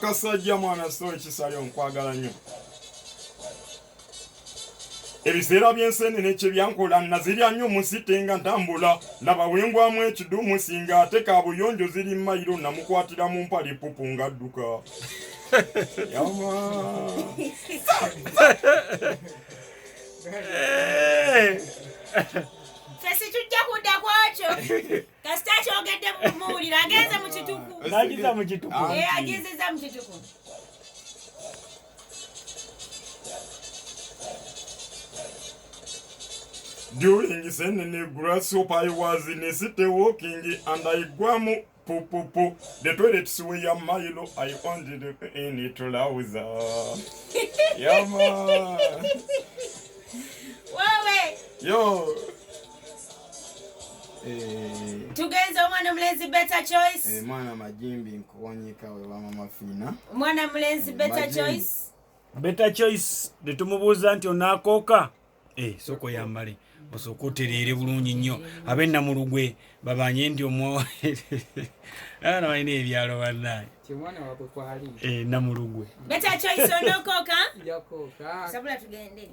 Kasajja mwana so ekisali onkwagala nnyo. Ebiseera by'enseenene kye byankola nazirya nnyo musite nga ntambula laba wengwamu ekidumu singa ate kaabuyonjo ziri mayiro namukwatira mu mpale pupu ng'adduka. Yama. Fesi tujja kudda kwakyo. Kasita kyogedde muwulira agenze mu kituku. Nagiza mu kituku. Agezeza mu kituku. During senene grasshopper I was in a city walking and I guamu po. The toilets were a mile. I wanted in trouser. Yama. Wewe. Yo. Tugenze omwana omulenzi better choice. Mwana majimbi nkuwanyika we wa mama fina. Omwana omulenzi better choice. Better choice netumubuuza nti onakooka. Soko yambale. Osoko terere bulungi nnyo. Abenna mu lugwe babanye ndi omwo. Ana bayina ebyalo bannaye. Kimwana wabwe kwali. Na mu lugwe. Better choice onokooka? Yakooka. Sabula tugende.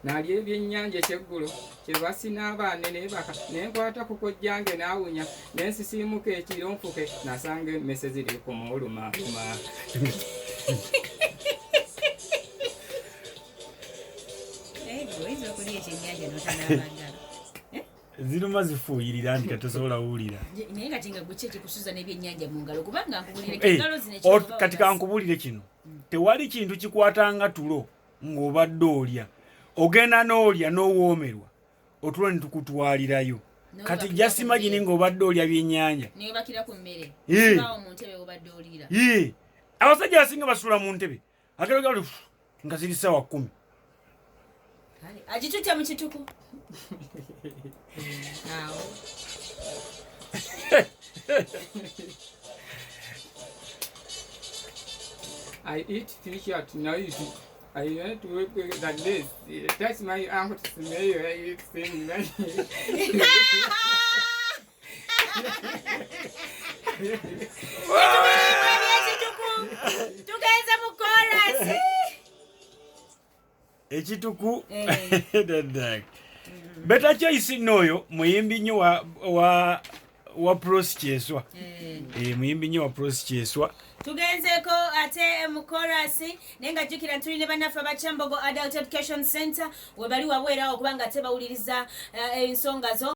Nali ebyennyanja ekyeggulo kye basina abaana nebaka nenkwata ku kojjange naawunya nensisiimuka ekiro nfuke nasanga emmese ziri ku muuluma. Ziruma zifuuyirira nti katosobola wuulira. Naye kati nga gwe kikusuza n'ebyennyanja mu ngalo kubanga nkubulire engalo zino kati kankubulire kino. Tewali kintu kikwatanga tulo ng'obadde olya. Ogenda n'olya n'owoomerwa otulo ne tukutwalirayo. Kati just imagine ng'obadde olya byennyanja. Ne bakira ku mmere. Bawo mu ntebe obadde olira. Abasajja abasinga basula mu ntebe. Ageragala nga ziri ssaawa 10. Agitutte mu kituku. Awo. I eat fish at night. I went to work that day. That's my uncle to smell you. I eat things like Tugenze mu chorus. Ekituku. Better choice n'oyo muyimbi nnyo wa Prosi Kyeswa. Muyimbi nnyo wa Prosi Kyeswa. Tugenzeko ate mu chorus nenga jukira ntuli ne banafa Bachambogo Adult Education Center we bali wabwera okubanga tebawuliriza ensonga zo.